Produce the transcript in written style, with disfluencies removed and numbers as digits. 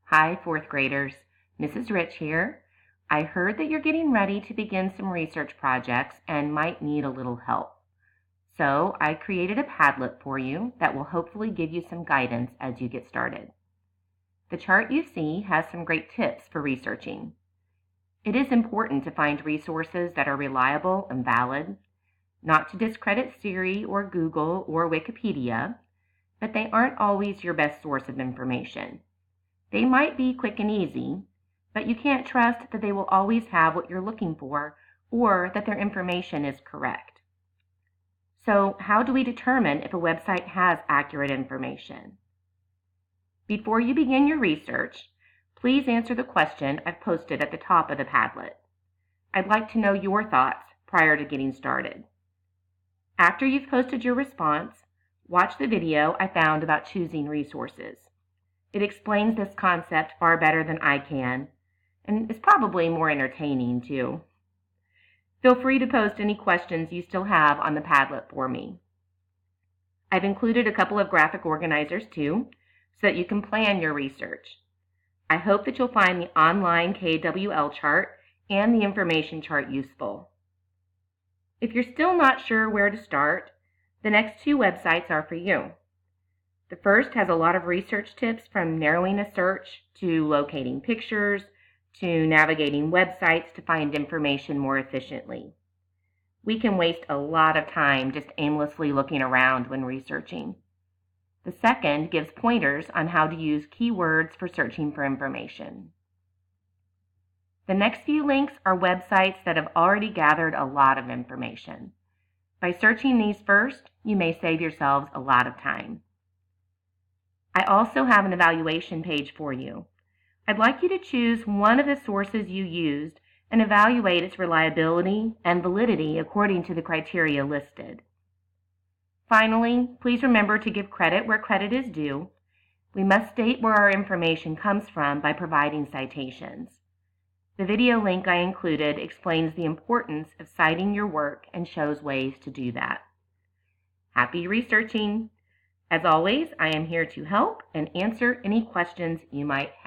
Hi, fourth graders. Mrs. Rich here. I heard that you're getting ready to begin some research projects and might need a little help. So I created a Padlet for you that will hopefully give you some guidance as you get started. The chart you see has some great tips for researching. It is important to find resources that are reliable and valid, not to discredit Siri or Google or Wikipedia, but they aren't always your best source of information. They might be quick and easy, but you can't trust that they will always have what you're looking for or that their information is correct. So, how do we determine if a website has accurate information? Before you begin your research, please answer the question I've posted at the top of the Padlet. I'd like to know your thoughts prior to getting started. After you've posted your response, watch the video I found about choosing resources. It explains this concept far better than I can, and is probably more entertaining too. Feel free to post any questions you still have on the Padlet for me. I've included a couple of graphic organizers too, so that you can plan your research. I hope that you'll find the online KWL chart and the information chart useful. If you're still not sure where to start, the next two websites are for you. The first has a lot of research tips, from narrowing a search to locating pictures to navigating websites to find information more efficiently. We can waste a lot of time just aimlessly looking around when researching. The second gives pointers on how to use keywords for searching for information. The next few links are websites that have already gathered a lot of information. By searching these first, you may save yourselves a lot of time. I also have an evaluation page for you. I'd like you to choose one of the sources you used and evaluate its reliability and validity according to the criteria listed. Finally, please remember to give credit where credit is due. We must state where our information comes from by providing citations. The video link I included explains the importance of citing your work and shows ways to do that. Happy researching! As always, I am here to help and answer any questions you might have.